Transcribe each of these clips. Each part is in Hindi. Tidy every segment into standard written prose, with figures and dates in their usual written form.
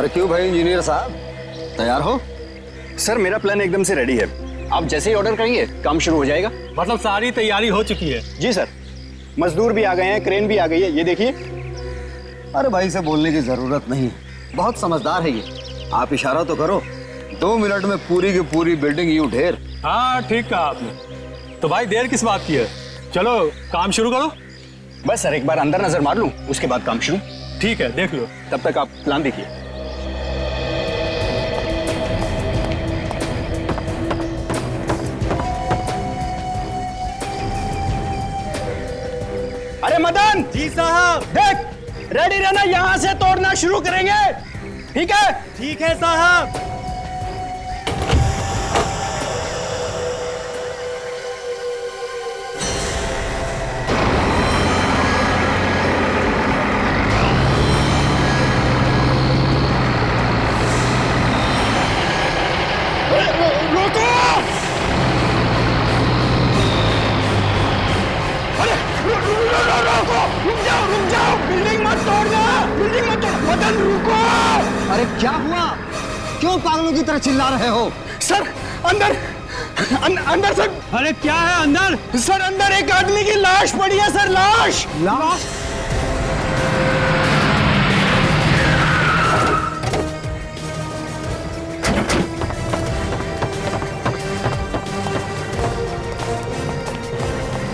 अरे क्यों भाई इंजीनियर साहब, तैयार हो? सर मेरा प्लान एकदम से रेडी है। आप जैसे ही ऑर्डर करिए काम शुरू हो जाएगा। मतलब सारी तैयारी हो चुकी है? जी सर, मजदूर भी आ गए हैं, क्रेन भी आ गई है, ये देखिए। अरे भाई से बोलने की जरूरत नहीं, बहुत समझदार है ये। आप इशारा तो करो, 2 मिनट में पूरी की पूरी बिल्डिंग यूं ढेर। हाँ ठीक कहा आपने। तो भाई देर किस बात की है, चलो काम शुरू करो। बस सर एक बार अंदर नजर मार लूं, उसके बाद काम शुरू। ठीक है देख लो। तब तक आप प्लान देखिए। अरे मदन जी साहब। देख, रेडी रहना, यहां से तोड़ना शुरू करेंगे, ठीक है? ठीक है साहब। रोको! अरे रोको! रुक जाओ! बिल्डिंग मत तोड़ना! बिल्डिंग मत तोड़! मदन रुको! अरे क्या हुआ, क्यों पागलों की तरह चिल्ला रहे हो? सर अंदर अंदर सर। अरे क्या है अंदर? सर अंदर एक आदमी की लाश पड़ी है सर, लाश। लाश?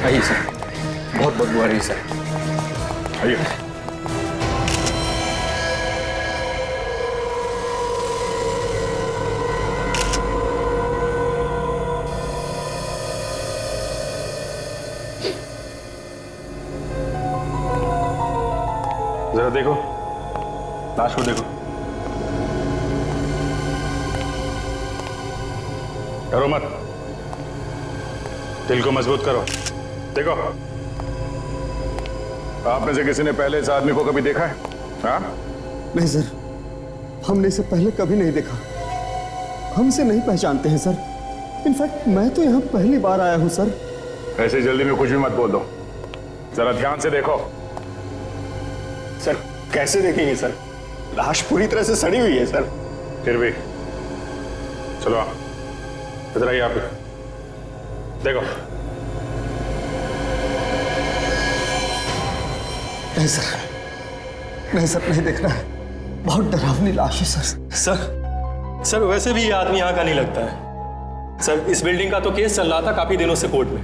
आइए सर, बहुत बदबू आ रही है सर। आइए। जरा देखो, लाश को देखो। डरो मत, दिल को मजबूत करो। देखो, आप में से किसी ने पहले इस आदमी को कभी देखा है? हाँ? नहीं सर, हमने इसे पहले कभी नहीं देखा, हमसे नहीं पहचानते हैं सर। इनफैक्ट मैं तो यहाँ पहली बार आया हूँ सर। ऐसे जल्दी में कुछ भी मत बोल दो, जरा ध्यान से देखो। सर कैसे देखेंगे सर, लाश पूरी तरह से सड़ी हुई है सर। फिर भी चलो आप इधर आइए, आप देखो। नहीं सर, नहीं सर, नहीं देखना है, बहुत डरावनी लाश है सर। सर वैसे भी ये आदमी यहाँ का नहीं लगता है सर। इस बिल्डिंग का तो केस चल रहा था काफी दिनों से कोर्ट में,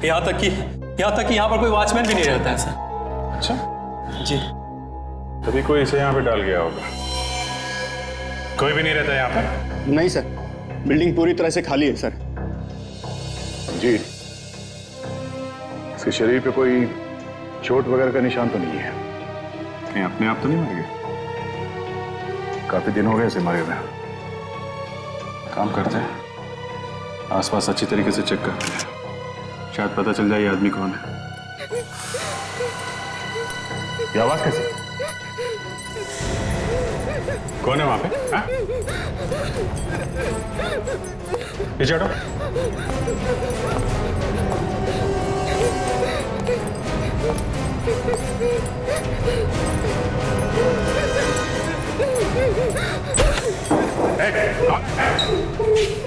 यहाँ तक कि यहाँ पर कोई वॉचमैन भी नहीं रहता है सर। अच्छा जी। तभी कोई इसे यहाँ पे डाल गया होगा। कोई भी नहीं रहता यहाँ पे? नहीं सर, बिल्डिंग पूरी तरह से खाली है सर। जी, इसके शरीर पे कोई चोट वगैरह का निशान तो नहीं है? कहीं अपने आप तो नहीं मर गए? काफी दिन हो गए इसे मरे हुए। काम करते हैं, आसपास अच्छी तरीके से चेक करते हैं, शायद पता चल जाए ये आदमी कौन है। ये आवाज कैसी? कौन है वहां पे? हाँ? पीछे हटो।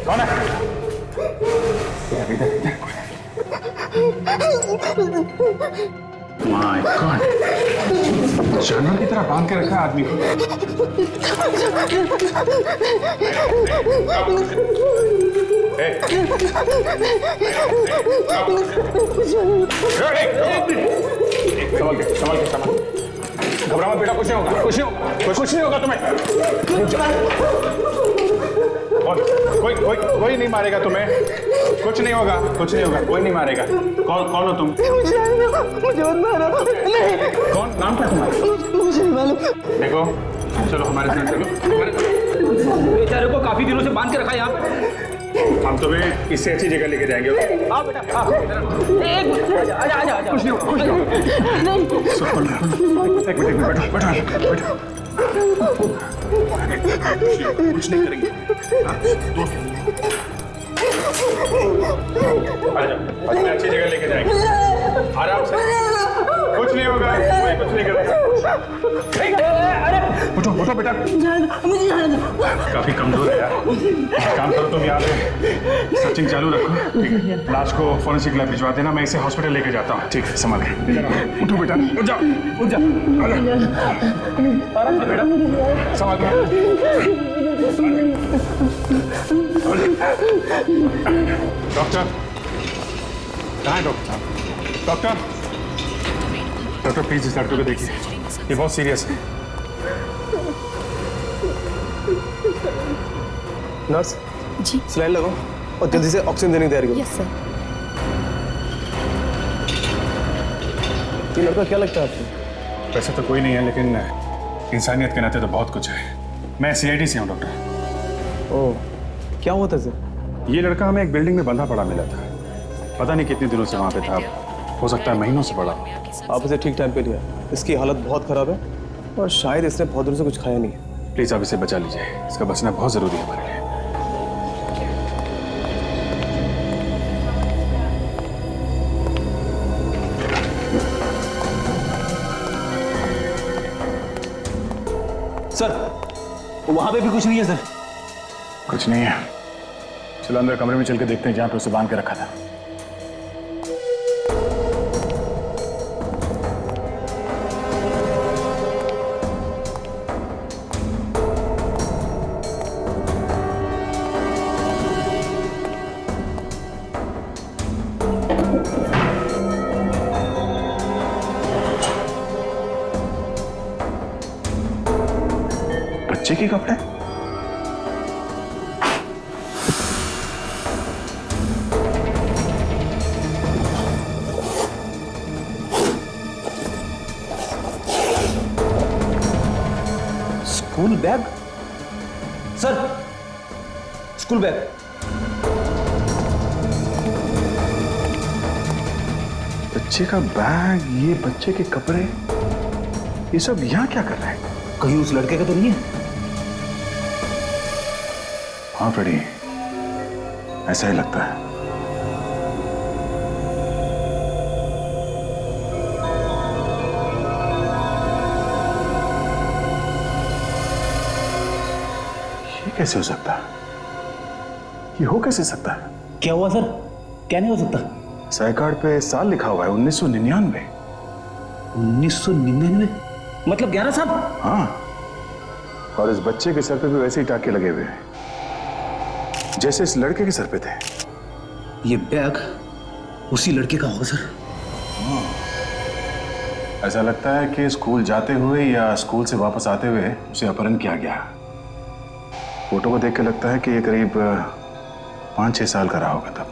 कौन है? माय गॉड, जानवर की तरह बांध के रखा आदमी को। संभल के घबरा मत बेटा, कुछ नहीं होगा, कुछ नहीं होगा तुम्हें। कोई नहीं मारेगा तुम्हें, कुछ नहीं होगा, कोई नहीं मारेगा। कौन हो तुम? मुझे मत मारो। नहीं। कौन? नाम क्या तुम्हारा? मुझे नहीं मालूम। देखो, चलो हमारे साथ चलो। बेचारे को काफी दिनों से बांध के रखा है यहाँ। हम तुम्हें इससे अच्छी जगह लेके जाएंगे। आओ बेटा, आओ। एक मिनट, आजा। कुछ नहीं होगा। एक मिनट, बैठो। कुछ नहीं करेंगे। आजा, अच्छी जगह लेके जाएंगे, आराम से, कुछ नहीं होगा। कुछ नहीं करेगा। उठो उठो बेटा, मुझे जाने दो। काफी कमजोर है यार। एक काम करो तुम यहाँ पे सर्चिंग चालू रखो, ठीक है? लाश को फोरेंसिक लैब भिजवा देना, मैं इसे हॉस्पिटल लेके जाता हूँ। ठीक है, संभाल के। उठो बेटा, उठ जाओ, उठ जाओ, आराम से बेटा, संभाल के। डॉक्टर कहाँ है डॉक्टर साहब? डॉक्टर डॉक्टर प्लीज इस लड़के को देखिए, ये बहुत सीरियस है। नर्स जी स्लाइन लगाओ और जल्दी से ऑक्सीजन देने की तैयारी करो। Yes sir. ये लड़का क्या लगता है आपको? वैसे तो कोई नहीं है, लेकिन इंसानियत के नाते तो बहुत कुछ है। मैं सीआईडी से हूँ डॉक्टर। ओह, क्या हुआ था सर? ये लड़का हमें एक बिल्डिंग में बंधा पड़ा मिला था, पता नहीं कितने दिनों से वहाँ पे था, हो सकता है महीनों से पड़ा हो। आप इसे ठीक टाइम पे लिया, इसकी हालत बहुत खराब है और शायद इसने बहुत दिनों से कुछ खाया नहीं है। प्लीज आप इसे बचा लीजिए, इसका बचना बहुत जरूरी है हमारे लिए। सर वहां पे भी कुछ नहीं है सर। कुछ नहीं है, चलो अंदर कमरे में चल के देखते हैं जहाँ पे उसे बांध के रखा था। बच्चे के कपड़े? School bag sir, school bag. बच्चे का बैग, ये बच्चे के कपड़े, ये सब यहाँ क्या कर रहे हैं? कहीं उस लड़के का तो नहीं है? हाँ फ्रेडी, ऐसा ही लगता है। ये कैसे हो सकता है? ये हो कैसे सकता है? क्या हुआ सर? क्या नहीं हो सकता? साई कार्ड पे साल लिखा हुआ है 1999। 1999 मतलब 11 साल? हाँ, और इस बच्चे के सर पे भी वैसे ही टाके लगे हुए हैं जैसे इस लड़के के सर पे थे। ये बैग उसी लड़के का होगा सर। ऐसा लगता है कि स्कूल जाते हुए या स्कूल से वापस आते हुए उसे अपहरण किया गया। फोटो को देख के लगता है कि ये करीब 5-6 साल का रहा होगा तब।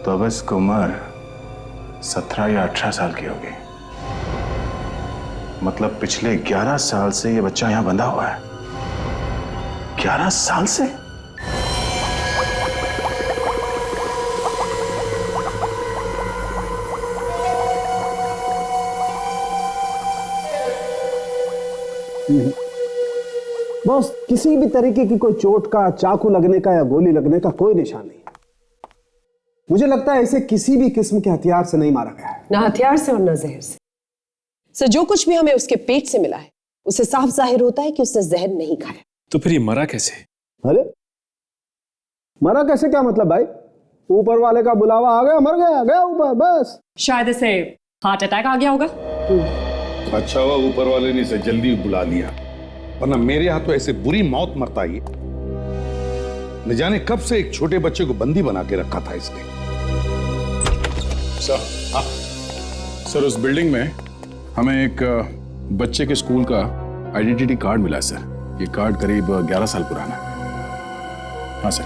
तो अब इसकी उम्र 17 या 18 साल की होगी। मतलब पिछले 11 साल से ये बच्चा यहां बंधा हुआ है। 11 साल से? बॉस, किसी भी तरीके की कोई चोट का, चाकू लगने का या गोली लगने का कोई निशान नहीं। मुझे लगता है इसे किसी भी किस्म के हथियार से नहीं मारा गया है। ना हथियार से और ना जहर से। सर, जो कुछ भी हमें उसके पेट से मिला है उससे साफ जाहिर होता है कि उसने जहर नहीं खाया। तो फिर ये मरा कैसे? अरे मरा कैसे क्या मतलब भाई? ऊपर वाले का बुलावा आ गया, मर गया, गया ऊपर, बस। शायद इसे हार्ट अटैक आ गया होगा। अच्छा हुआ ऊपर वाले ने इसे जल्दी बुला लिया, वरना मेरे यहाँ तो ऐसे बुरी मौत मरता ही। न जाने कब से एक छोटे बच्चे को बंदी बना के रखा था इसने। सर उस बिल्डिंग में हमें एक बच्चे के स्कूल का आइडेंटिटी कार्ड मिला है सर। ये कार्ड करीब 11 साल पुराना है। हाँ सर,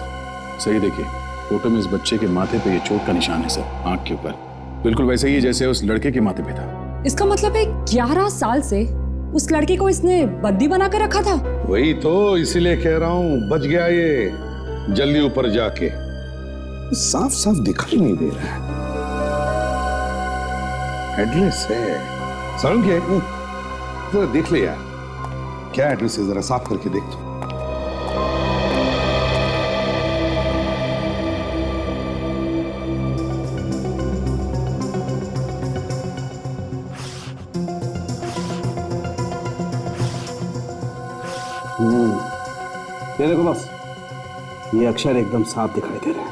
सही देखिए, फोटो में इस बच्चे के माथे पे ये चोट का निशान है सर, आंख के ऊपर, बिल्कुल वैसे ही जैसे उस लड़के के माथे पे था। इसका मतलब है 11 साल से उस लड़के को इसने बंदी बना कर रखा था। वही तो, इसीलिए कह रहा हूं बच गया ये जल्दी ऊपर जाके। साफ साफ दिखाई नहीं दे रहा है। एड्रेस है सारुण के, जरा देख ले यार, क्या एड्रेस है, जरा साफ करके देख तो। ये देखो बस, ये अक्षर एकदम साफ दिखाई दे रहे हैं।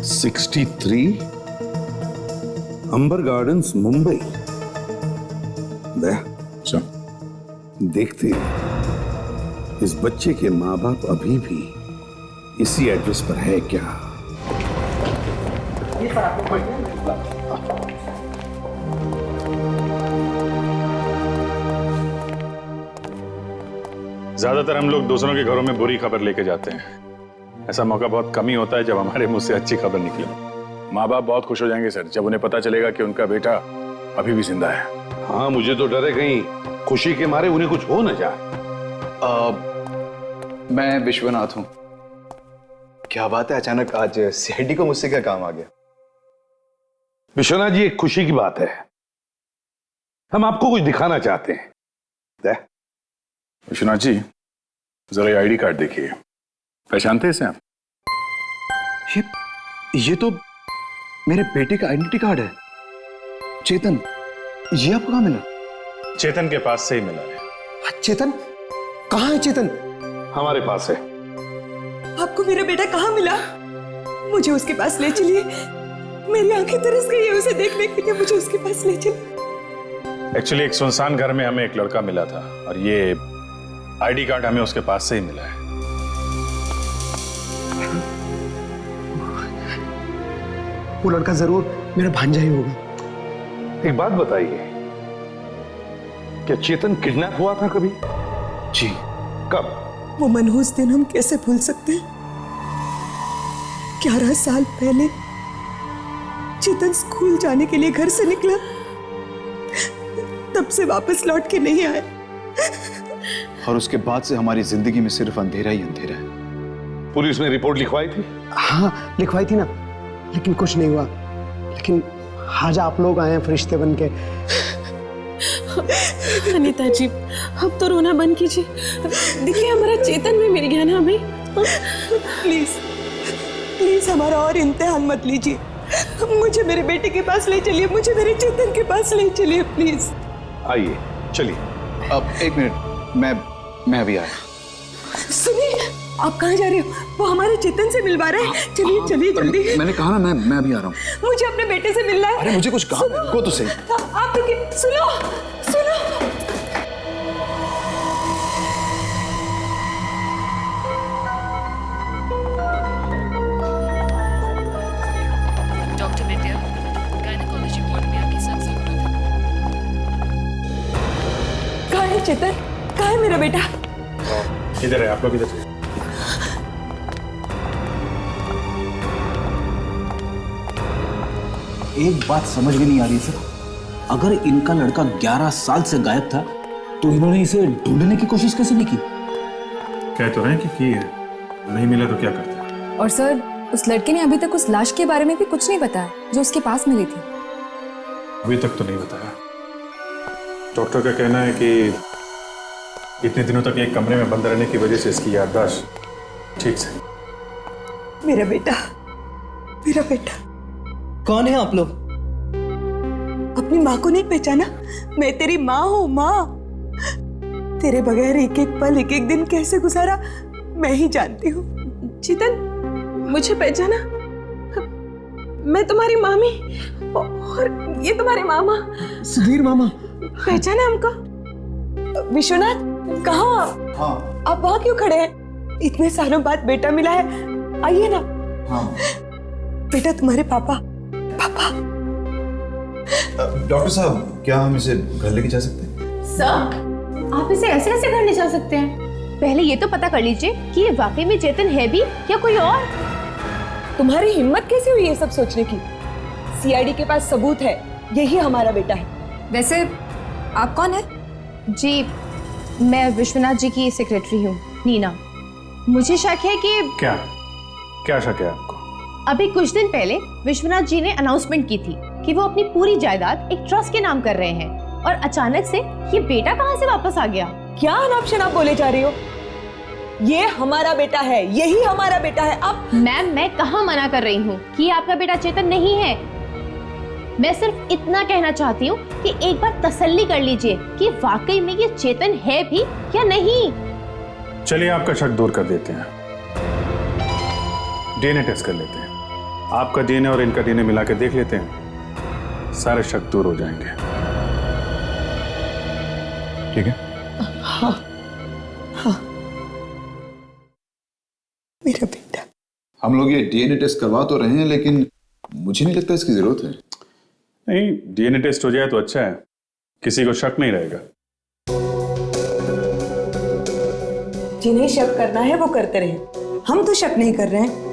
63 अंबर गार्डन्स, मुंबई। सर, देखते हैं इस बच्चे के माँ बाप अभी भी इसी एड्रेस पर है क्या। ज्यादातर हम लोग दूसरों के घरों में बुरी खबर लेके जाते हैं। ऐसा मौका बहुत कम ही होता है जब हमारे मुंह से अच्छी खबर निकले। माँ बाप बहुत खुश हो जाएंगे सर जब उन्हें पता चलेगा कि उनका बेटा अभी भी जिंदा है। हाँ, मुझे तो डर है कहीं खुशी के मारे उन्हें कुछ हो न जाए। मैं विश्वनाथ हूं। क्या बात है, अचानक आज सीआईडी को मुझसे क्या काम आ गया? विश्वनाथ जी, एक खुशी की बात है, हम आपको कुछ दिखाना चाहते हैं। विश्वनाथ जी, जरा ये आईडी कार्ड देखिए, पहचानते हैं इसे आप? ये तो मेरे बेटे का आइडेंटिटी कार्ड है। चेतन, ये आपको कहां मिला? चेतन के पास से ही मिला है। चेतन कहां है? चेतन हमारे पास है। आपको मेरा बेटा कहाँ मिला? मुझे उसके पास ले चलिए, मेरी आंखें तरस गई है उसे देखने के लिए, मुझे उसके पास ले चलिए। एक्चुअली एक सुनसान घर में हमें एक लड़का मिला था और ये आईडी कार्ड हमें उसके पास से ही मिला है। वो लड़का जरूर मेरा भांजा ही होगा। एक बात बताइए, क्या चेतन किडनैप हुआ था कभी? जी। कब? वो मनहूस दिन हम कैसे भूल सकते हैं? 11 साल पहले चेतन स्कूल जाने के लिए घर से निकला, तब से वापस लौट के नहीं आया। और उसके बाद से हमारी जिंदगी में सिर्फ अंधेरा ही अंधेरा है। पुलिस ने रिपोर्ट लिखवाई थी? हाँ, लिखवाई थी ना, लेकिन कुछ नहीं हुआ। लेकिन आज आप लोग आए हैं फरिश्ते बन के। अनीता जी, अब तो रोना बंद कीजिए। देखिए, हमारा चेतन भी मिल गया ना हमें। प्लीज प्लीज हमारा और इम्तिहान मत लीजिए। मुझे मेरे बेटे के पास ले चलिए, मुझे मेरे चेतन के पास ले चलिए प्लीज। आइए, चलिए। अब एक मिनट, मैं अभी आया। सुनिए, आप कहाँ जा रहे हो? वो हमारे चेतन से मिलवा रहे हैं। चलिए चलिए जल्दी। मैंने कहा ना, मैं अभी आ रहा हूँ। मुझे अपने बेटे से मिलना है। अरे मुझे कुछ काम है, रुको तो सही। आप रुकिए, सुनो सुनो। डॉक्टर विद्या, गायनेकोलॉजी वार्ड में आपकी सख्त जरूरत है। कहाँ है चेतन? कहाँ है मेरा बेटा? किधर है? आप लोग किधर? एक बात समझ में नहीं आ रही सर, अगर इनका लड़का 11 साल से गायब था तो इन्होंने इसे ढूंढने की कोशिश कैसे नहीं की? कह तो रहे हैं कि की है, नहीं मिला तो क्या करते? और सर, उस लड़के ने अभी तक उस लाश के बारे में भी कुछ नहीं बताया जो उसके पास मिली थी। अभी तक तो नहीं बताया। डॉक्टर का कहना है कि इतने दिनों तक एक कमरे में बंद रहने की वजह से इसकी याददाश्त ठीक से। मेरा बेटा, मेरा बेटा। कौन है आप लोग? अपनी माँ को नहीं पहचाना? मैं तेरी माँ हूँ, माँ। तेरे बगैर एक एक पल, एक एक दिन कैसे गुजारा मैं ही जानती हूँ। चेतन, मुझे पहचाना? मैं तुम्हारी मामी और ये तुम्हारे मामा सुधीर मामा। पहचाना हमको? विश्वनाथ, कहाँ आप? हाँ। आप वहाँ क्यों खड़े हैं? इतने सालों बाद बेटा मिला है, आइए ना। हाँ। बेटा, तुम्हारे पापा। पापा। डॉक्टर साहब, क्या हम इसे घर लेके जा सकते हैं? सर, आप इसे ऐसे कैसे घर ले जा सकते हैं? पहले ये तो पता कर लीजिए कि ये वाकई में चेतन है भी या कोई और। तुम्हारी हिम्मत कैसे हुई ये सब सोचने की? सीआईडी के पास सबूत है, यही हमारा बेटा है। वैसे आप कौन है? जी, मैं विश्वनाथ जी की सेक्रेटरी हूँ, नीना। मुझे शक है कि क्या शक है आपको? अभी कुछ दिन पहले विश्वनाथ जी ने अनाउंसमेंट की थी कि वो अपनी पूरी जायदाद एक ट्रस्ट के नाम कर रहे हैं, और अचानक से ये बेटा कहाँ से वापस आ गया? क्या अनाप शनाप बोले जा रही हो? ये हमारा बेटा है, यही हमारा बेटा है। अब मैम, मैं कहाँ मना कर रही हूँ कि आपका बेटा चेतन नहीं है। मैं सिर्फ इतना कहना चाहती हूँ कि एक बार तसल्ली कर लीजिए कि वाकई में ये चेतन है भी या नहीं। चलिए आपका शक दूर कर देते हैं, डीएनए टेस्ट कर लेते हैं। आपका डीएनए और इनका डीएनए मिला के देख लेते हैं, सारे शक दूर हो जाएंगे। ठीक है? हाँ हाँ, मेरा बेटा। हम लोग ये डीएनए टेस्ट करवा तो रहे हैं, लेकिन मुझे नहीं लगता इसकी जरूरत है। नहीं, डीएनए टेस्ट हो जाए तो अच्छा है, किसी को शक नहीं रहेगा। जिन्हें शक करना है वो करते रहे, हम तो शक नहीं कर रहे हैं।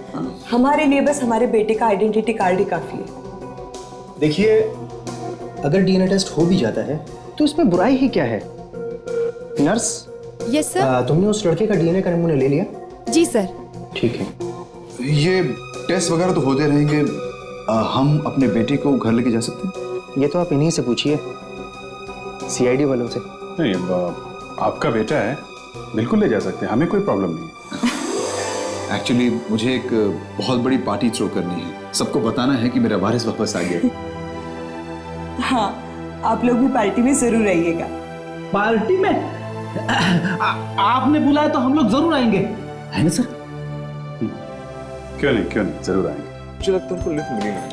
हमारे लिए बस हमारे बेटे का आइडेंटिटी कार्ड ही काफी है। देखिए, अगर डीएनए टेस्ट हो भी जाता है तो इसमें बुराई ही क्या है? नर्स। Yes sir. तुमने उस लड़के का डीएनए का नमूना ले लिया? जी सर। ठीक है। ये टेस्ट वगैरह तो होते रहेंगे, हम अपने बेटे को घर लेके जा सकते हैं? ये तो आप इन्हीं से पूछिए, सीआईडी वालों से। नहीं, आपका बेटा है, बिल्कुल ले जा सकते हैं, हमें कोई प्रॉब्लम नहीं है। एक्चुअली मुझे एक बहुत बड़ी पार्टी थ्रो करनी है, सबको बताना है कि मेरा वारिस वापस आ गया। हाँ, आप लोग भी पार्टी में जरूर आइएगा। पार्टी में? आपने बुलाया तो हम लोग जरूर आएंगे, है ना सर? क्यों नहीं, जरूर आएंगे। मुझे लगता है उनको लिफ्ट मिली नहीं।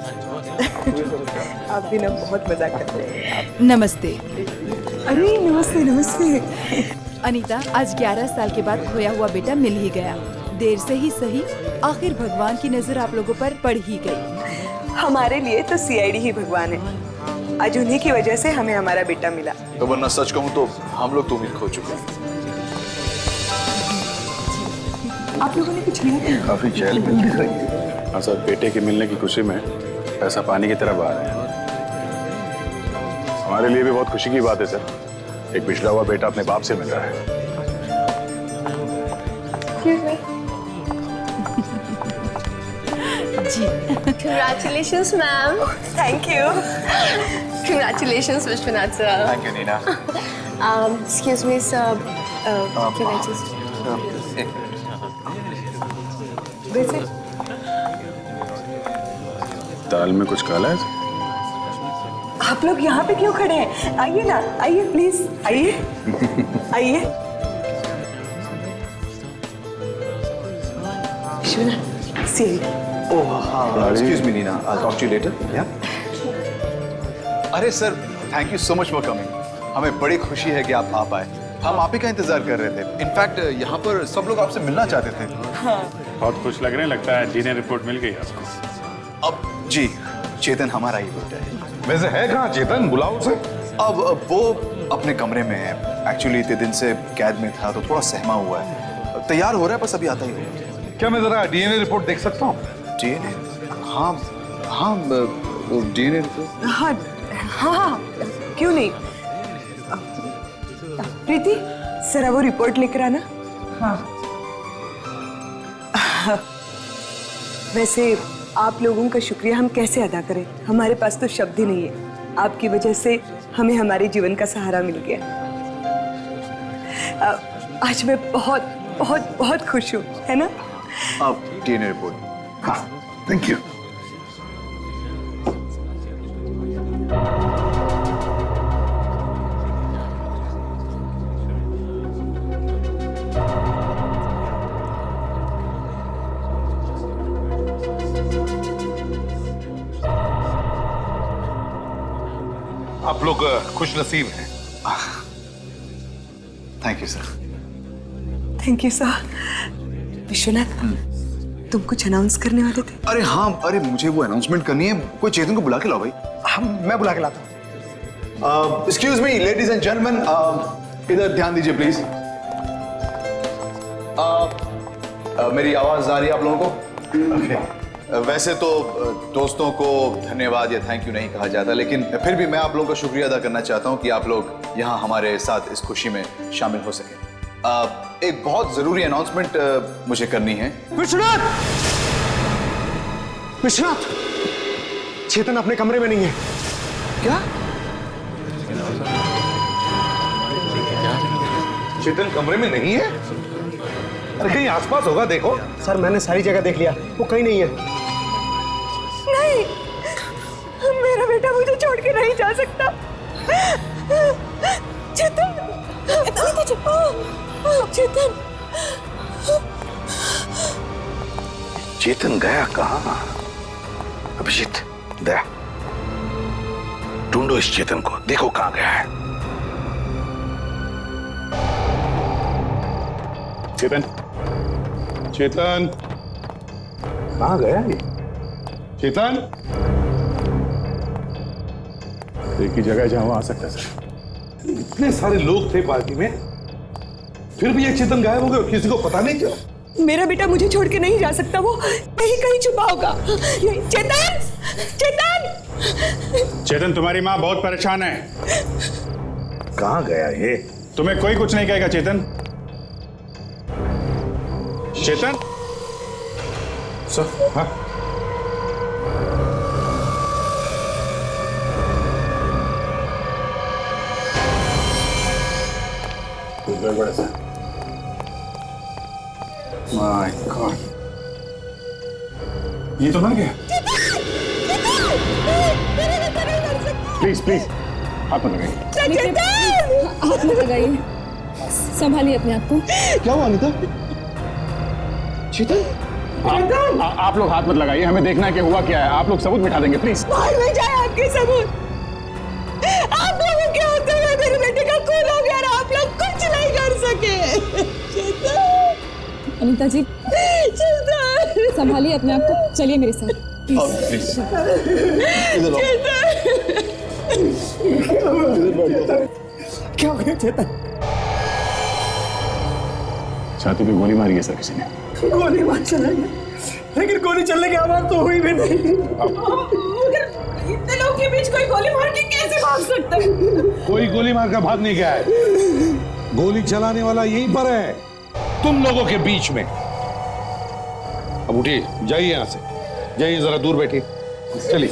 आप भी ना बहुत मजाक करते हैं। नमस्ते। अरे नमस्ते नमस्ते। अनीता, आज 11 साल के बाद खोया हुआ बेटा मिल ही गया। देर से ही सही, आखिर भगवान की नजर आप लोगों पर पड़ ही गई। हमारे लिए तो सीआईडी ही भगवान है। आज उन्हीं की वजह से हमें हमारा बेटा मिला। तो वरना सच कहूँ तो हम लोग तो उम्मीद खो चुके हैं। आप लोगों ने कुछ लिया? काफी चहल पहल दिख रही है। हाँ सर, बेटे के मिलने की खुशी में पैसा पानी की तरह बहा रहे हैं। हमारे लिए भी बहुत खुशी की बात है सर, एक बिछड़ा हुआ बेटा अपने बाप से मिल रहा है। जी। Congratulations, ma'am. Thank you. Congratulations, Vishwanath sir. Thank you, Nina. Excuse me, sir. Can I just? वैसे दाल में कुछ काला है? आप लोग यहाँ पे क्यों खड़े हैं? आइए ना, आइए प्लीज, आइए आइए। Vishwanath, CID. Excuse me, Nina. I'll talk to you later. Yeah. अरे sir, thank you so much for coming. हमें बड़ी खुशी है कि आप आ पाए। हम आप ही का इंतजार कर रहे थे। इनफैक्ट यहाँ पर सब लोग आपसे मिलना चाहते थे। हाँ। बहुत खुश लग रहे हैं, लगता है डीएनए रिपोर्ट मिल गई आपको। अब जी, चेतन हमारा ही बेटा है। वैसे है कहाँ चेतन? बुलाओ उसे। अब वो अपने कमरे में है। एक्चुअली इतने दिन से कैद में था तो थोड़ा सहमा हुआ है। तैयार हो रहा है, बस अभी आता ही होगा। क्या मैं जरा डीएनए रिपोर्ट देख सकता हूँ? डीएनए? हाँ हाँ, वो डीएनए रिपोर्ट। हाँ हाँ, क्यों नहीं। प्रीति, जरा वो रिपोर्ट लेकर आना। हाँ। वैसे आप लोगों का शुक्रिया हम कैसे अदा करें? हमारे पास तो शब्द ही नहीं है। आपकी वजह से हमें हमारे जीवन का सहारा मिल गया। आज मैं बहुत बहुत बहुत खुश हूँ, है ना? अब डीएनए रिपोर्ट। हाँ, थैंक यू। आप लोग खुश नसीब हैं। Thank you sir. Thank you sir. Vishwanath, तुम कुछ अनाउंस करने वाले थे? अरे हाँ, अरे मुझे वो अनाउंसमेंट करनी है। कोई चेतन को बुला के लाओ भाई। मैं बुला के लाता हूँ। Excuse me ladies and gentleman, इधर ध्यान दीजिए प्लीज। मेरी आवाज आ रही है आप लोगों को? वैसे तो दोस्तों को धन्यवाद या थैंक यू नहीं कहा जाता, लेकिन फिर भी मैं आप लोगों का शुक्रिया अदा करना चाहता हूं कि आप लोग यहाँ हमारे साथ इस खुशी में शामिल हो सके। एक बहुत जरूरी अनाउंसमेंट मुझे करनी है। विश्वनाथ! विश्वनाथ! चेतन अपने कमरे में नहीं है। क्या? चेतन कमरे में नहीं है? अरे कहीं आसपास होगा, देखो। सर, मैंने सारी जगह देख लिया, वो कहीं नहीं है। नहीं, मेरा बेटा मुझे छोड़ के नहीं जा सकता। चेतन, चेतन, चेतन गया कहाँ? अभिजीत, दया, ढूंढो इस चेतन को, देखो कहाँ गया है। चेतन, चेतन, कहाँ गया ये? चेतन, एक ही जगह जहां वो आ सकता है सर। इतने सारे लोग थे पार्टी में, फिर भी ये चेतन गायब हो गया, किसी को पता नहीं चला। मेरा बेटा मुझे छोड़ के नहीं जा सकता, वो कहीं कहीं छुपा होगा। चेतन, चेतन, चेतन, तुम्हारी माँ बहुत परेशान है। कहाँ गया ये? तुम्हें कोई कुछ नहीं कहेगा चेतन। चेतन, सर, हाँ, गड़बड़ सर। माय गॉड, ये तो मर गया। प्लीज प्लीज हाथ मत लगाइए। हाथ मत लगाइए, संभालिए अपने आप को। क्या हुआ अनीता? चेतन, आप लोग हाथ मत लगाइए, हमें देखना है कि हुआ क्या है। आप लोग सबूत मिटा देंगे प्लीज। बाहर ले जाए आपके सबूत। आप लोगों के होते हुए मेरे बेटे का खून हो गया और आप लोग कुछ नहीं कर सके। अनीता जी, संभालिए अपने आप को, चलिए मेरे साथ। क्या हो गया चेतन? छाती पे गोली मारी है सर किसी ने। गोली मार चलाई, लेकिन गोली चलने की आवाज तो हुई भी नहीं। इतने लोगों के बीच कोई गोली मार के कैसे भाग सकता है? कोई गोली मार कर भाग नहीं गया है। गोली चलाने वाला यहीं पर है, तुम लोगों के बीच में। अब उठिए, जाइए यहां से, जाइए, जरा दूर बैठिए, चलिए।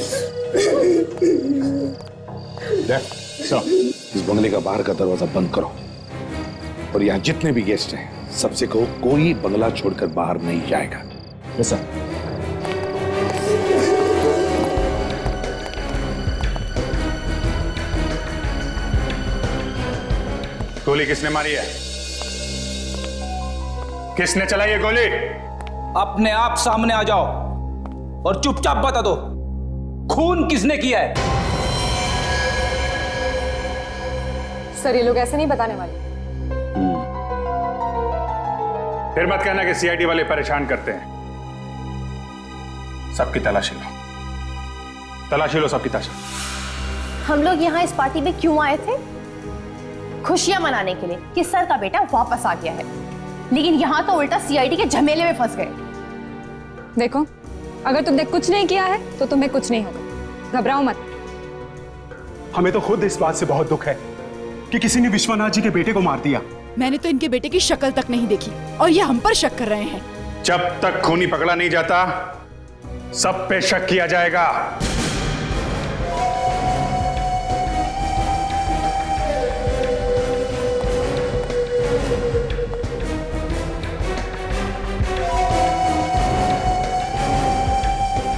इस बंगले का बाहर का दरवाजा बंद करो, और यहाँ जितने भी गेस्ट हैं सबसे कहो कोई बंगला छोड़कर बाहर नहीं जाएगा। Yes sir. गोली किसने मारी है? किसने चलाई है गोली? अपने आप सामने आ जाओ और चुपचाप बता दो, खून किसने किया है? सर, ये लोग ऐसे नहीं बताने वाले। फिर मत कहना कि सीआईडी वाले परेशान करते हैं। सबकी तलाशी लो, तलाशी लो सबकी तलाशी। हम लोग यहाँ इस पार्टी में क्यों आए थे? खुशियां मनाने के लिए कि सर का बेटा वापस आ गया है, लेकिन यहाँ तो उल्टा सीआईडी के झमेले में फंस गए। देखो, अगर तुमने कुछ नहीं किया है तो तुम्हें कुछ नहीं होगा, घबराओ मत। हमें तो खुद इस बात से बहुत दुख है कि किसी ने विश्वनाथ जी के बेटे को मार दिया। मैंने तो इनके बेटे की शक्ल तक नहीं देखी और ये हम पर शक कर रहे हैं। जब तक खूनी पकड़ा नहीं जाता, सब पे शक किया जाएगा।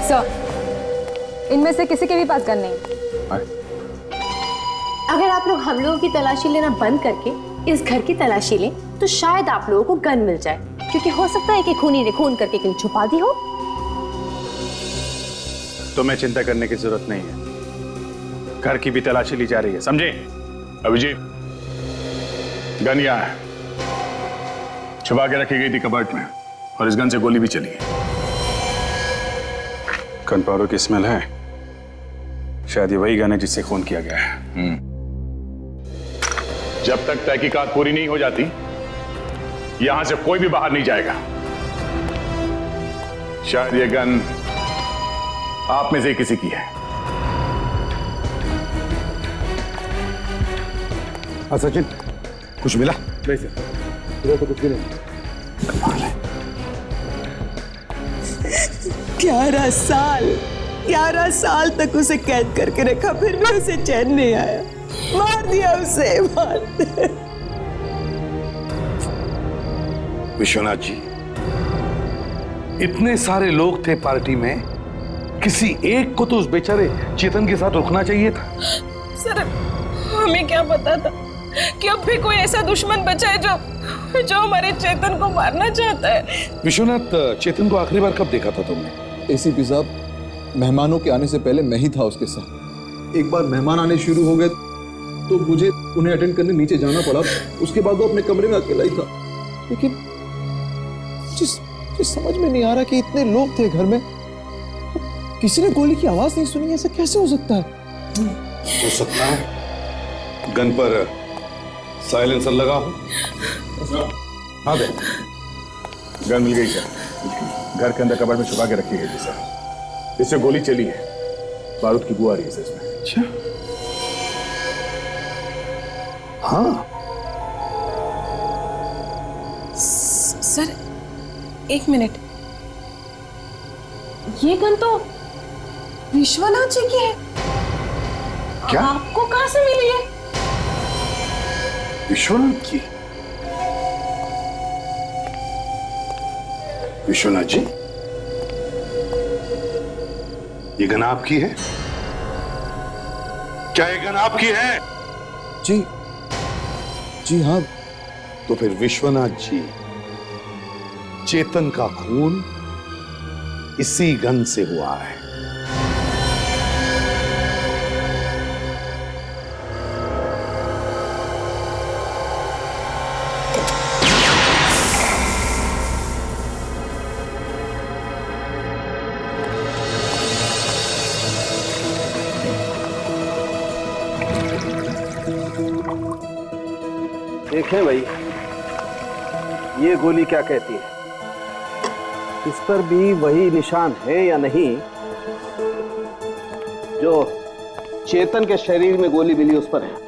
सर, इनमें से किसी के भी पास गन नहीं। अगर आप लोग हम लोगों की तलाशी लेना बंद करके इस घर की तलाशी लें, तो शायद आप लोगों को गन मिल जाए, क्योंकि हो सकता है कि खूनी ने खून करके कहीं छुपा दी हो। तुम्हें चिंता करने की जरूरत नहीं है, घर की भी तलाशी ली जा रही है, समझे? अभिजीत, गन यहाँ है, छुपा के रखी गई थी कबर्ड में, और इस गन से गोली भी चली है। गन पाउडर की स्मेल है, शायद ये वही गन है जिससे खून किया गया है। जब तक तहकीकात पूरी नहीं हो जाती, यहां से कोई भी बाहर नहीं जाएगा। शायद ये गन आप में से किसी की है। हाँ सचिन, कुछ मिला? नहीं सर, तो कुछ भी नहीं। 11 साल तक उसे कैद करके रखा, फिर भी उसे चैन नहीं आया। मार दिया उसे, मार दिया। विश्वनाथ जी, इतने सारे लोग थे पार्टी में, किसी एक को तो उस बेचारे चेतन के साथ रुकना चाहिए था। सर हमें क्या पता था कि अब भी कोई ऐसा दुश्मन बचा है जो हमारे चेतन को मारना चाहता है। विश्वनाथ, चेतन को आखिरी बार कब देखा था तुमने? एसीपी साहब, मेहमानों के आने से पहले मैं ही था उसके साथ। एक बार मेहमान आने शुरू हो गए तो मुझे उन्हें अटेंड करने नीचे जाना पड़ा। उसके बाद वो अपने कमरे में अकेला ही था। लेकिन जिस समझ में नहीं आ रहा कि इतने लोग थे घर में, किसी ने गोली की आवाज नहीं सुनी। ऐसा कैसे हो सकता है? हो सकता है गन पर साइलेंसर लगा हो। हाँ दे, गन मिल गई सर। घर के अंदर कबर्ड में छुपा के रखी गई थी सर। इससे गोली चली है, बारूद की बू आ रही है सर इसमें। अच्छा, हाँ। सर एक मिनट, ये गन तो विश्वनाथ जी की है। क्या? आपको कहां से मिली है? विश्वनाथ की? विश्वनाथ जी, ये गन आपकी है? क्या ये गन आपकी है? जी हाँ। तो फिर विश्वनाथ जी, चेतन का खून इसी गन से हुआ है। देखें भाई, ये गोली क्या कहती है? इस पर भी वही निशान है या नहीं जो चेतन के शरीर में गोली मिली उस पर है?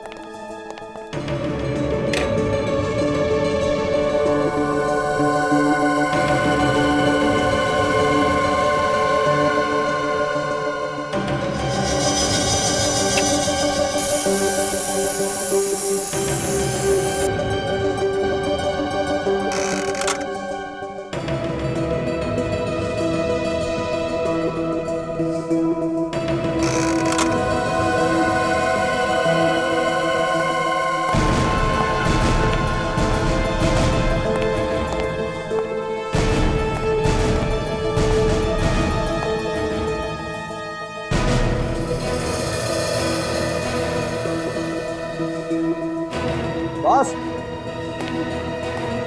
बॉस,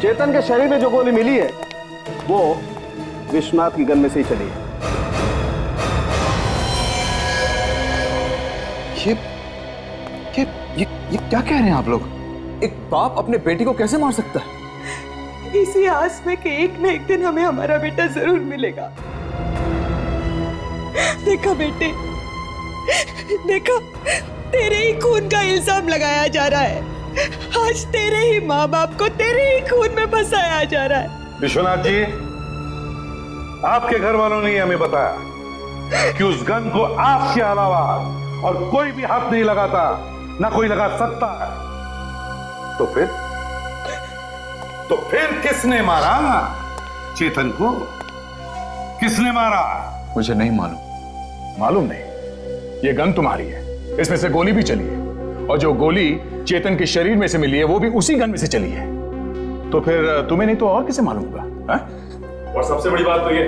चेतन के शरीर में जो गोली मिली है वो विश्वनाथ की गन में से ही चली है। ये क्या कह रहे हैं आप लोग? एक बाप अपने बेटी को कैसे मार सकता है? इसी आस में कि एक न एक दिन हमें हमारा बेटा जरूर मिलेगा। देखा बेटे, देखा, तेरे ही खून का इल्जाम लगाया जा रहा है। आज तेरे ही माँ बाप को तेरे ही खून में फंसाया जा रहा है। विश्वनाथ जी, आपके घर वालों ने हमें बताया कि उस गन को आपके अलावा और कोई भी हाथ नहीं लगाता, ना कोई लगा सकता है। तो फिर किसने मारा चेतन को? किसने मारा? मुझे नहीं मालूम। मालूम नहीं? ये गन तुम्हारी है, इसमें से गोली भी चली है, और जो गोली चेतन के शरीर में से मिली है वो भी उसी गन में से चली है। तो फिर तुम्हें नहीं तो और किसे मालूम होगा? और सबसे बड़ी बात तो ये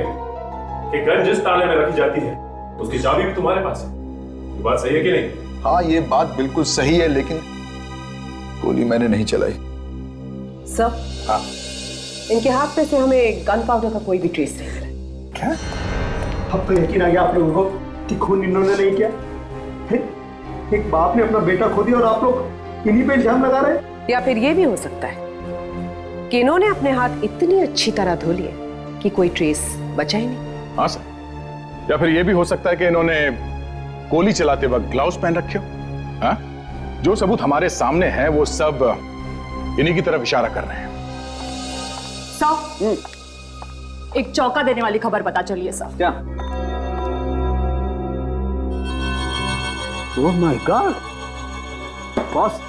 कि गन जिस ताले में रखी जाती है उसकी चाबी भी तुम्हारे पास है। ये बात सही है कि नहीं? हाँ, ये बात बिल्कुल सही है, लेकिन गोली मैंने नहीं चलाई। सर, हाँ, इनके हाथ में से हमें गन पाउडर का कोई भी ट्रेस नहीं मिला। क्या? अब तो यकीन आ गया आप लोगों को कि खून इन्होंने नहीं किया। एक बाप ने अपना बेटा खो दिया और आप लोग इन्हीं पे इल्जाम लगा रहे हैं। या फिर ये भी हो सकता है कि इन्होंने अपने हाथ इतनी अच्छी तरह धो लिए कि कोई ट्रेस बचा ही नहीं। हाँ सर, या फिर ये भी हो सकता है कि इन्होंने गोली चलाते वक्त ग्लव्स पहन रखे हो। हाँ? जो सबूत हमारे सामने है वो सब इन्हीं की तरफ इशारा कर रहे हैं। साहब, एक चौंका देने वाली खबर पता चली है साहब। क्या? Oh my God! बॉस,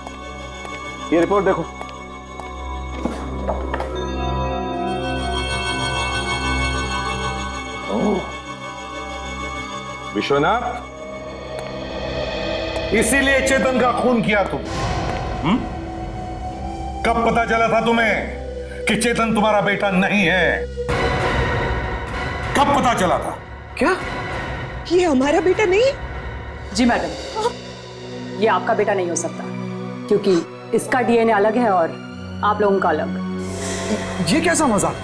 ये रिपोर्ट देखो। विश्वनाथ, इसीलिए चेतन का खून किया तुम? कब पता चला था तुम्हें कि चेतन तुम्हारा बेटा नहीं है? कब पता चला था? क्या ये हमारा बेटा नहीं? जी मैडम, ये आपका बेटा नहीं हो सकता, क्योंकि इसका डीएनए अलग है और आप लोगों का अलग। ये कैसा मजाक?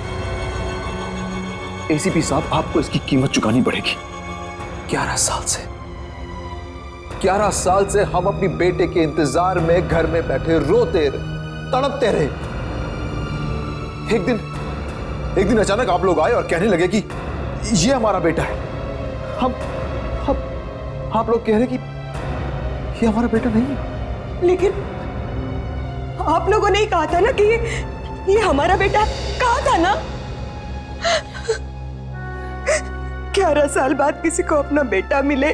एसीपी साहब, आपको इसकी कीमत चुकानी पड़ेगी। 11 साल से हम अपनी बेटे के इंतजार में घर में बैठे रोते रहे, तड़पते रहे। एक दिन अचानक आप लोग आए और कहने लगे कि ये हमारा बेटा है। हम आप लोग कह रहे कि ये हमारा बेटा नहीं है। लेकिन आप लोगों ने ही कहा था ना कि ये हमारा बेटा है। कहा था ना? 11 साल बाद किसी को अपना बेटा मिले,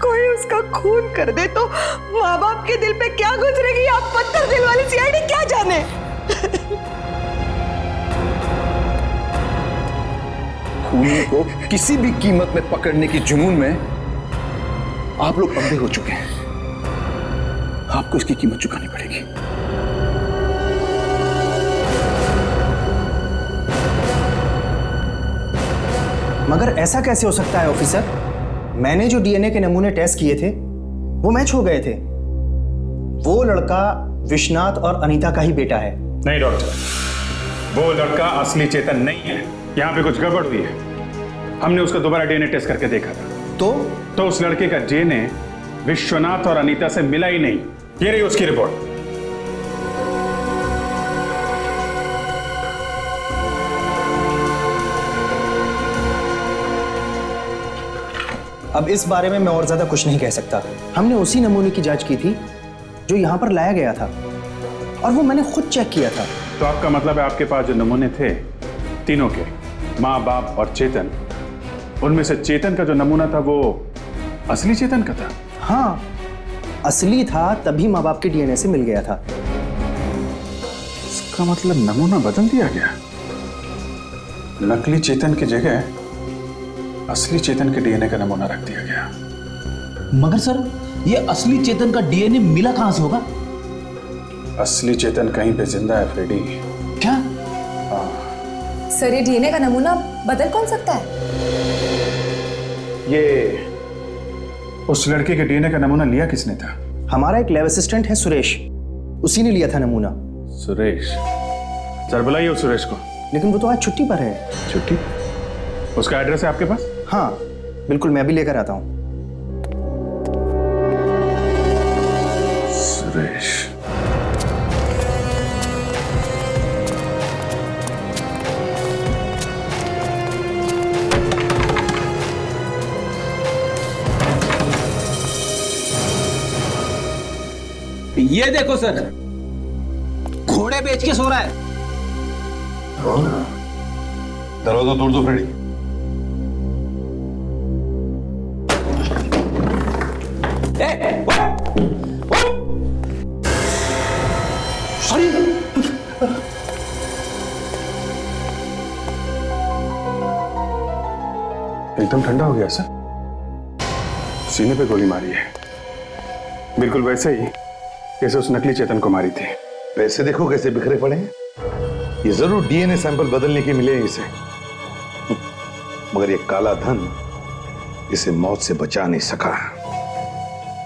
कोई उसका खून कर दे तो माँ बाप के दिल पे क्या गुजरेगी, आप पत्थर दिल वाली सीआईडी क्या जाने। खूनी को किसी भी कीमत में पकड़ने की जुनून में आप लोग अंधे हो चुके हैं। आपको इसकी कीमत चुकानी पड़ेगी। मगर ऐसा कैसे हो सकता है ऑफिसर? मैंने जो डीएनए के नमूने टेस्ट किए थे वो मैच हो गए थे। वो लड़का विश्वनाथ और अनीता का ही बेटा है। नहीं डॉक्टर, वो लड़का असली चेतन नहीं है। यहाँ पे कुछ गड़बड़ हुई है। हमने उसका दोबारा डीएनए टेस्ट करके देखा था, तो उस लड़के का डीएनए विश्वनाथ और अनीता से मिला ही नहीं। ये रही उसकी रिपोर्ट। अब इस बारे में मैं और ज्यादा कुछ नहीं कह सकता। हमने उसी नमूने की जांच की थी जो यहाँ पर लाया गया था, और वो मैंने खुद चेक किया था। तो आपका मतलब है आपके पास जो नमूने थे तीनों के, माँ बाप और चेतन, उनमें से चेतन का जो नमूना था वो असली चेतन का था? हाँ, असली था, तभी माँ बाप के डीएनए से मिल गया था। इसका मतलब नमूना बदल दिया गया। नकली चेतन की जगह असली चेतन के डीएनए का नमूना रख दिया गया। मगर सर, ये असली चेतन का डीएनए मिला कहां से होगा? असली चेतन कहीं पे जिंदा है फ्रेडी। क्या? सर, ये डीएनए का नमूना बदल कौन सकता है? ये उस लड़के के डीएनए का नमूना लिया किसने था? हमारा एक लैब असिस्टेंट है सुरेश, उसी ने लिया था नमूना। सुरेश? सर बुलाइए उस सुरेश को। लेकिन वो तो आज छुट्टी पर है। छुट्टी? उसका एड्रेस है आपके पास? हाँ बिल्कुल, मैं भी लेकर आता हूँ। सुरेश। ये देखो सर, घोड़े बेच के सो रहा है। दरवाजा तोड़ दो फ्रेडी। एकदम ठंडा हो गया सर। सीने पे गोली मारी है, बिल्कुल वैसे ही जैसे उस नकली चेतन को मारी थी। पैसे देखो कैसे बिखरे पड़े हैं। ये जरूर डीएनए सैंपल बदलने के मिले इसे, मगर ये काला धन इसे मौत से बचा नहीं सका।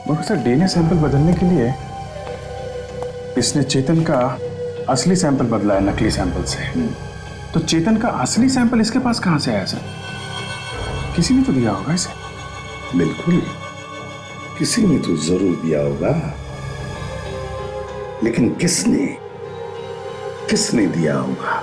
मगर सर, डीएनए सैंपल बदलने के लिए इसने चेतन का असली सैंपल बदला है नकली सैंपल से। तो चेतन का असली सैंपल इसके पास कहां से आया सर? किसी ने तो दिया होगा इसे। बिल्कुल, किसी ने तो जरूर दिया होगा, लेकिन किसने दिया होगा?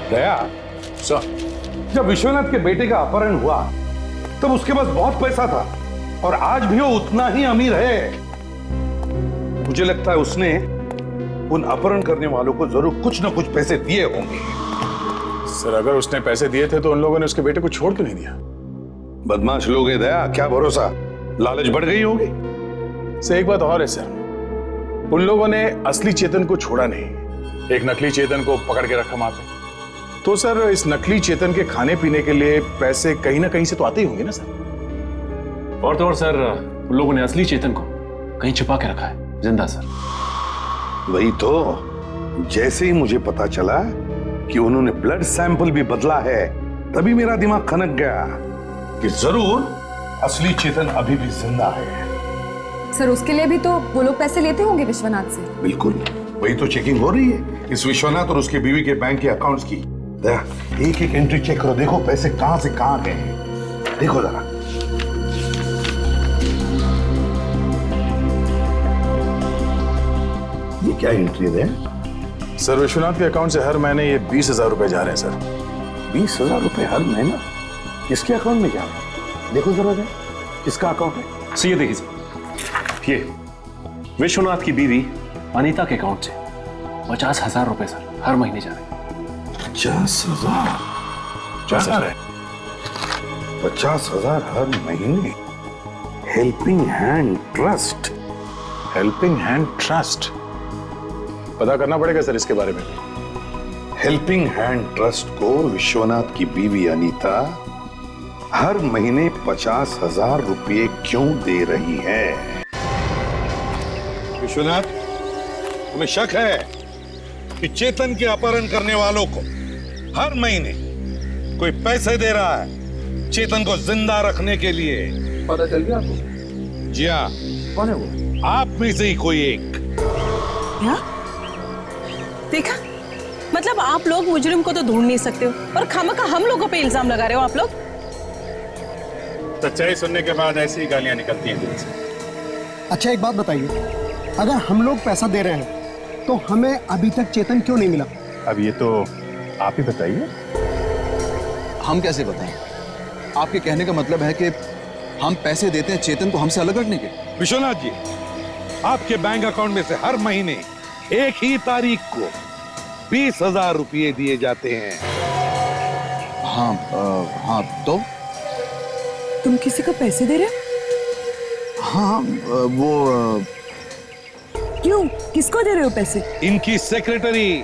दया सर, जब विश्वनाथ के बेटे का अपहरण हुआ तब उसके पास बहुत पैसा था और आज भी वो उतना ही अमीर है। मुझे लगता है उसने उन अपहरण करने वालों को जरूर कुछ ना कुछ पैसे दिए होंगे। सर, अगर उसने पैसे दिए थे तो उन लोगों ने उसके बेटे को छोड़ क्यों नहीं दिया? बदमाश लोग हैं दया, क्या भरोसा। लालच बढ़ गई होगी। सर एक बात और है सर, उन लोगों ने असली चेतन को छोड़ा नहीं, एक नकली चेतन को पकड़ के रखा वहां पे। तो सर इस नकली चेतन के खाने पीने के लिए पैसे कहीं ना कहीं से तो आते ही होंगे ना सर। और तो और सर, उन लोगों ने असली चेतन को कहीं छुपा के रखा है, जिंदा सर। वही तो, जैसे ही मुझे पता चला कि उन्होंने ब्लड सैंपल भी बदला है, तभी मेरा दिमाग खनक गया कि जरूर असली चेतन अभी भी जिंदा है। सर उसके लिए भी तो वो लोग पैसे लेते होंगे विश्वनाथ से। बिल्कुल, वही तो चेकिंग हो रही है इस विश्वनाथ और उसकी बीवी के बैंक के अकाउंट्स की। एक एक एंट्री चेक करो, देखो पैसे कहां से कहां गए हैं, देखो जरा। ये क्या एंट्री है सर? विश्वनाथ के अकाउंट से हर महीने ये 20,000 रुपए जा रहे हैं सर। 20,000 रुपए हर महीना? किसके अकाउंट में जा रहे हैं? देखो जरा, किसका अकाउंट है? सर ये देखिए सर, ये विश्वनाथ की बीवी अनीता के अकाउंट से 50,000 रुपए सर हर महीने जा रहे हैं। 50,000? 50,000 हर महीने? Helping hand trust. Helping hand trust? पता करना पड़ेगा सर इसके बारे में। हेल्पिंग हैंड ट्रस्ट को विश्वनाथ की बीवी अनीता हर महीने 50,000 रुपये क्यों दे रही है? विश्वनाथ, तुम्हें शक है कि चेतन के अपहरण करने वालों को हर महीने कोई पैसे दे रहा है चेतन को जिंदा रखने के लिए? पता चल गया आपको? जी हाँ। कौन है वो? आप में से ही कोई एक। क्या? देखा, मतलब आप लोग मुजरिम को तो ढूंढ नहीं सकते हो और खामखा हम लोगों पे इल्जाम लगा रहे हो आप लोग। सच्चाई सुनने के बाद ऐसी ही गालियां निकलती हैं दिल से। अच्छा एक बात बताइए, अगर हम लोग पैसा दे रहे हैं तो हमें अभी तक चेतन क्यों नहीं मिला? अब ये तो आप ही बताइए। हम कैसे बताएं? आपके कहने का मतलब है कि हम पैसे देते हैं चेतन को हमसे अलग रखने के? विश्वनाथ जी, आपके बैंक अकाउंट में से हर महीने एक ही तारीख को 20,000 रुपये दिए जाते हैं। हाँ हाँ, तो तुम किसी को पैसे दे रहे हो? हाँ, वो क्यों, किसको दे रहे हो पैसे? इनकी सेक्रेटरी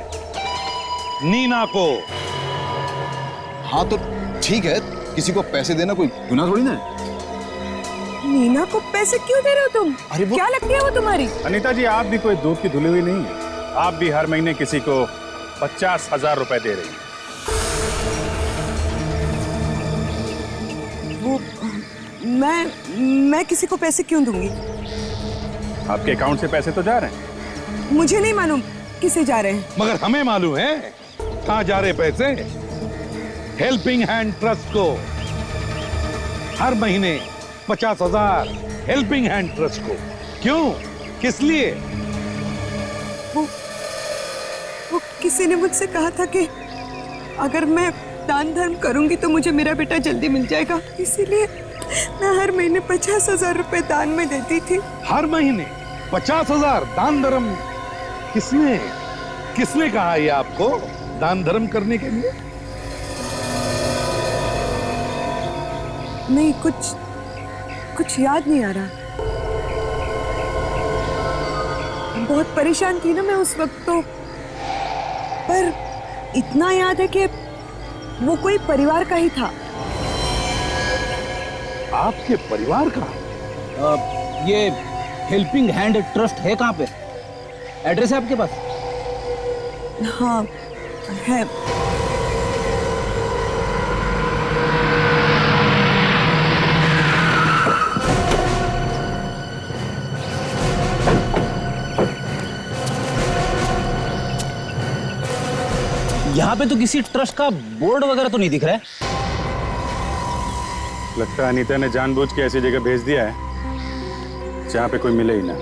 नीना को। हाँ तो ठीक है, किसी को पैसे देना कोई गुनाह थोड़ी ना है। नीना को पैसे क्यों दे रहे हो तुम? अरे वो... क्या लगती है वो तुम्हारी? अनीता जी, आप भी कोई दूध की धुली हुई नहीं है। आप भी हर महीने किसी को 50,000 रुपए दे रही हैं। वो मैं किसी को पैसे क्यों दूंगी? आपके अकाउंट से पैसे तो जा रहे हैं। मुझे नहीं मालूम किसे जा रहे हैं। मगर हमें मालूम है कहां जा रहे पैसे। हेल्पिंग हैंड ट्रस्ट को हर महीने 50,000 हेल्पिंग हैंड ट्रस्ट को। क्यों, किस लिए? वो किसी ने मुझसे कहा था कि अगर मैं दान धर्म करूंगी तो मुझे मेरा बेटा जल्दी मिल जाएगा, इसीलिए मैं हर महीने 50,000 रुपए दान में देती थी। हर महीने 50,000 दान धर्म? किसने कहा ये आपको दान धर्म करने के लिए? नहीं, कुछ याद नहीं आ रहा। बहुत परेशान थी ना मैं उस वक्त तो, पर इतना याद है कि वो कोई परिवार का ही था। आपके परिवार का? ये हेल्पिंग हैंड ट्रस्ट है कहाँ पे? एड्रेस है आपके पास? हाँ है। यहाँ पे तो किसी ट्रस्ट का बोर्ड वगैरह तो नहीं दिख रहा है। लगता है अनीता ने जानबूझ के ऐसी जगह भेज दिया है जहाँ पे कोई मिले ही ना।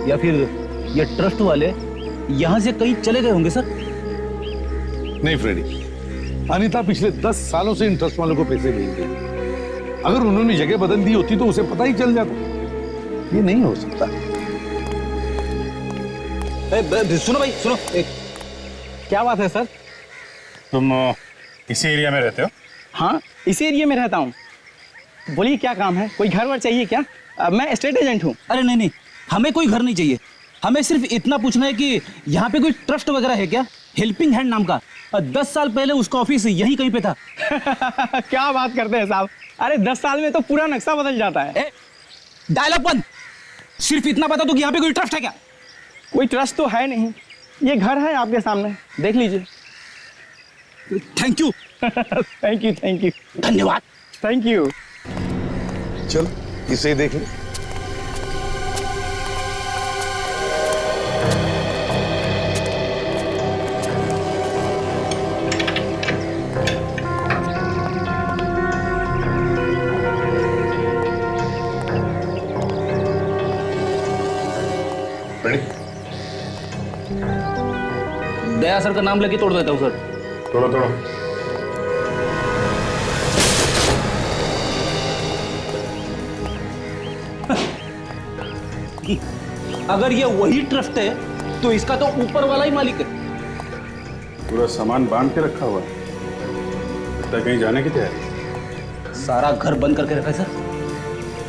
या फिर ये ट्रस्ट वाले यहाँ से कहीं चले गए होंगे सर। नहीं फ्रेडी, अनीता पिछले 10 सालों से इन ट्रस्ट वालों को पैसे नहीं दे। अगर उन्होंने जगह बदल दी होती तो उसे पता ही चल जाता। ये नहीं हो सकता। सुनो भाई, सुनो। क्या बात है सर? तुम इसी एरिया में रहते हो? हाँ, इसी एरिया में रहता हूँ। बोलिए क्या काम है? कोई घर वर चाहिए क्या? मैं एस्टेट एजेंट हूँ। अरे नहीं नहीं, हमें कोई घर नहीं चाहिए। हमें सिर्फ इतना पूछना है कि यहाँ पे कोई ट्रस्ट वगैरह है क्या? हेल्पिंग हैंड नाम का। 10 साल पहले उसका ऑफिस यहीं कहीं पे था। क्या बात करते हैं साहब? अरे 10 साल में तो पूरा नक्शा बदल जाता है। डायलॉग बंद। सिर्फ इतना बता दो कि यहाँ पे कोई ट्रस्ट है क्या? कोई ट्रस्ट तो है नहीं। ये घर है आपके सामने, देख लीजिए। Thank you. Thank you, thank you, धन्यवाद। Thank you. चल इसे देख ले। दया सर का नाम लेके तोड़ देता हूँ सर। तोड़ो तोड़ो। अगर ये वही ट्रस्ट है तो इसका तो ऊपर वाला ही मालिक है। पूरा सामान बांध के रखा हुआ है, लगता है कहीं जाने की तैयारी। सारा घर बंद करके रखा है सर।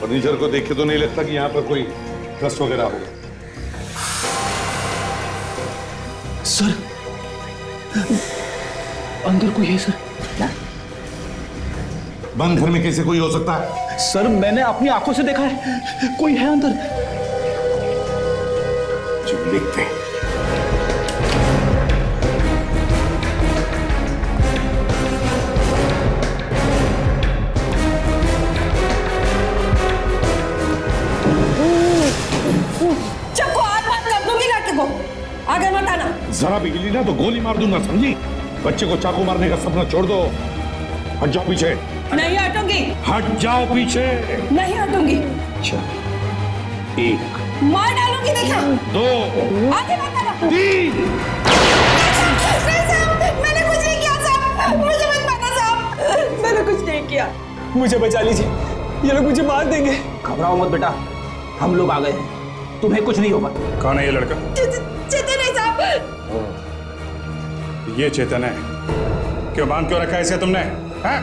फर्नीचर को देख के तो नहीं लगता कि यहाँ पर कोई ट्रस्ट वगैरह हो। सर अंदर कोई है सर? बंद घर में कैसे कोई हो सकता है? सर मैंने अपनी आंखों से देखा है, कोई है अंदर। चलो देखते हैं। चक्कू हाथ मत कर दूंगी लड़के को, आगे मत आना। जरा भी हिली ना तो गोली मार दूंगा, समझी? बच्चे को चाकू मारने का सपना छोड़ दो। हट जाओ पीछे। नहीं हटूंगी। हट जाओ पीछे। नहीं हटूंगी। अच्छा, 1 मार डालूंगी, देखा? 2 आगे मत आना। 3। मैंने कुछ नहीं किया साहब, मुझे मत मारना साहब, मैंने कुछ नहीं किया। मुझे बचा लीजिए, ये लोग मुझे मार देंगे। घबराओ मत बेटा, हम लोग आ गए हैं, तुम्हें कुछ नहीं होगा। कौन है ये लड़का? चेतन है साहब। ये चेतन है? क्यों बांध क्यों रखा है इसे तुमने? हाँ?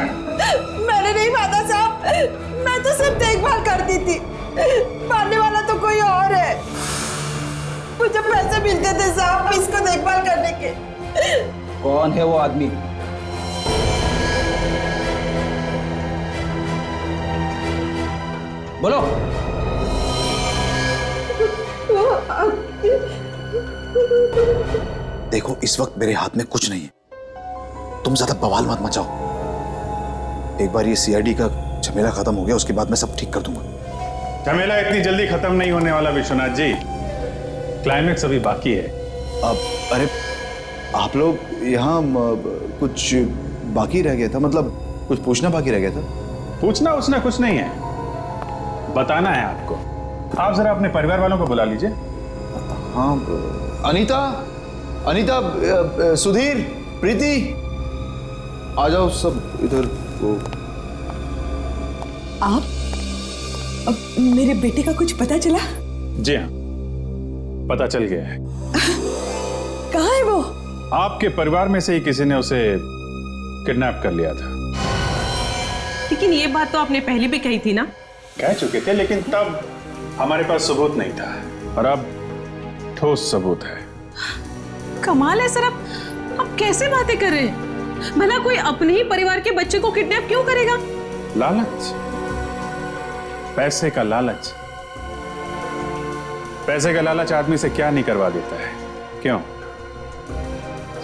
मैंने नहीं बांधा साहब, मैं तो सिर्फ देखभाल करती थी, मारने वाला तो कोई और है। मुझे पैसे मिलते थे साहब इसको देखभाल करने के। कौन है वो आदमी? बोलो। देखो इस वक्त मेरे हाथ में कुछ नहीं है, तुम ज्यादा बवाल मत मचाओ। एक बार ये सीआईडी का झमेला खत्म हो गया, उसके बाद मैं सब ठीक कर दूंगा। झमेला इतनी जल्दी खत्म नहीं होने वाला विश्वनाथ जी, क्लाइमेक्स अभी बाकी है। अरे आप लोग यहाँ कुछ बाकी रह गया था, मतलब कुछ पूछना बाकी रह गया था। पूछना उसने कुछ नहीं है, बताना है आपको। आप जरा अपने परिवार वालों को बुला लीजिए। हाँ, अनीता, अनीता, सुधीर, प्रीति, आ जाओ सब इधर। वो आप अब मेरे बेटे का कुछ पता चला? जी हाँ, पता चल गया है। कहाँ है वो? आपके परिवार में से ही किसी ने उसे किडनैप कर लिया था। लेकिन ये बात तो आपने पहले भी कही थी ना? कह चुके थे, लेकिन तब हमारे पास सबूत नहीं था, और अब ठोस सबूत है। कमाल है सर, आप कैसे बातें कर रहे हैं? भला कोई अपने ही परिवार के बच्चे को किडनैप क्यों करेगा? लालच, पैसे का लालच। पैसे का लालच आदमी से क्या नहीं करवा देता है, क्यों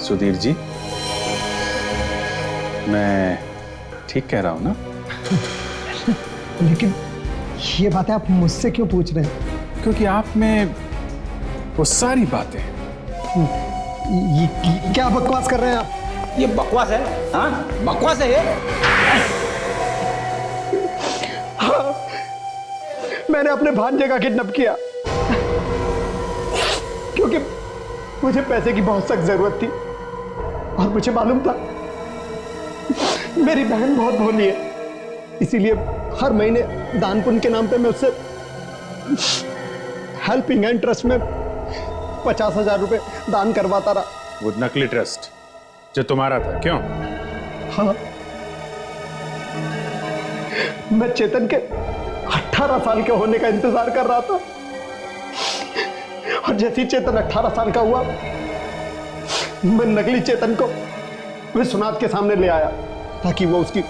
सुधीर जी? मैं ठीक कह रहा हूं ना? लेकिन ये बातें आप मुझसे क्यों पूछ रहे हैं? क्योंकि आप में वो सारी बातें। ये क्या बकवास कर रहे हैं आप? ये बकवास है? हाँ बकवास है ये? हाँ, मैंने अपने भांजे का किडनैप किया क्योंकि मुझे पैसे की बहुत सख्त जरूरत थी, और मुझे मालूम था मेरी बहन बहुत भोली है, इसीलिए हर महीने दान पुण्य के नाम पे मैं उससे हेल्पिंग हैंड ट्रस्ट में 50,000 रुपए दान करवाता रहा। वो नकली ट्रस्ट जो तुम्हारा था, क्यों? हाँ, मैं चेतन के 18 साल के होने का इंतजार कर रहा था, और जैसे ही चेतन 18 साल का हुआ, मैं नकली चेतन को विश्वनाथ के सामने ले आया ताकि वो उसकी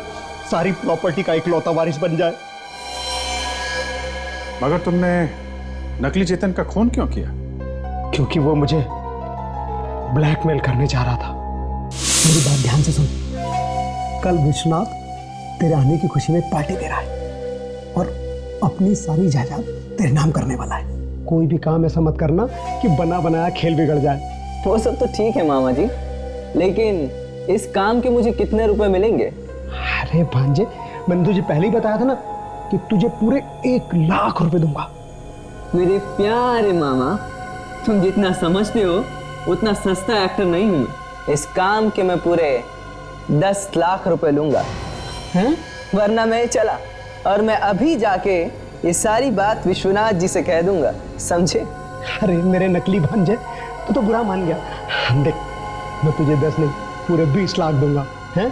सारी प्रॉपर्टी का इकलौता वारिस बन जाए। मगर तुमने नकली चेतन का खून क्यों किया? क्योंकि वो मुझे ब्लैकमेल करने जा रहा था। मेरी बात ध्यान से सुन। कल विश्वनाथ तेरे आने की खुशी में पार्टी दे रहा है और अपनी सारी जायदाद तेरे नाम करने वाला है। कोई भी काम ऐसा मत करना कि बना बनाया खेल बिगड़ जाए। वो सब तो ठीक है मामा जी, लेकिन इस काम के मुझे कितने रुपए मिलेंगे? अरे भांजे, मैंने तुझे पहले ही बताया था ना कि तुझे पूरे 1 लाख रुपए दूंगा। मेरे प्यारे मामा, तुम जितना समझते हो उतना सस्ता एक्टर नहीं हूं मैं। इस काम के मैं पूरे 10 लाख रुपए लूंगा, हैं? वरना मैं चला और मैं अभी जाके ये सारी बात विश्वनाथ जी से कह दूंगा, समझे? अरे मेरे नकली भांजे, तू तो बुरा मान गया। देख, मैं तुझे 10 नहीं पूरे 20 लाख दूंगा, हैं?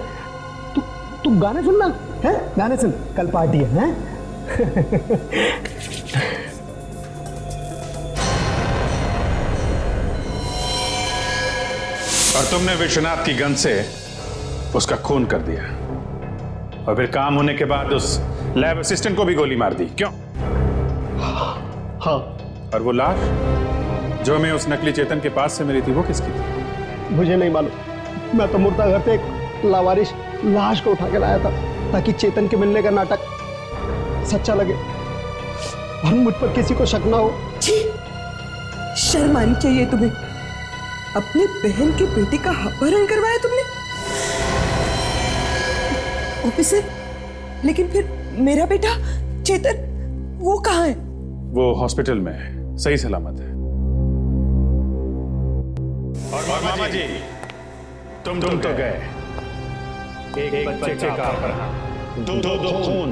तू गाने सुनना, हैं? गाने सुन, कल पार्टी है, हैं? और तुमने विश्वनाथ की गन से उसका खून कर दिया, और फिर काम होने के बाद उस लैब असिस्टेंट को भी गोली मार दी, क्यों? हाँ। और वो लाश जो हमें उस नकली चेतन के पास से मिली थी, वो किसकी थी? मुझे नहीं मालूम। मैं तो मुर्दा घर से एक लावारिश लाश को उठा के लाया था ताकि चेतन के मिलने का नाटक सच्चा लगे और मुझ पर किसी को शक ना हो। शर्म आनी चाहिए तुम्हें। अपने बहन के बेटे का अपहरण करवाया तुमने? ऑफिसर, लेकिन फिर मेरा बेटा चेतन, वो कहाँ है? वो हॉस्पिटल में है, सही सलामत है। और मामा जी, तुम तो गए। एक बच्चे का अपहरण, दो खून,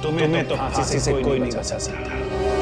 तुम्हें तो फांसी से कोई नहीं बचा सकता।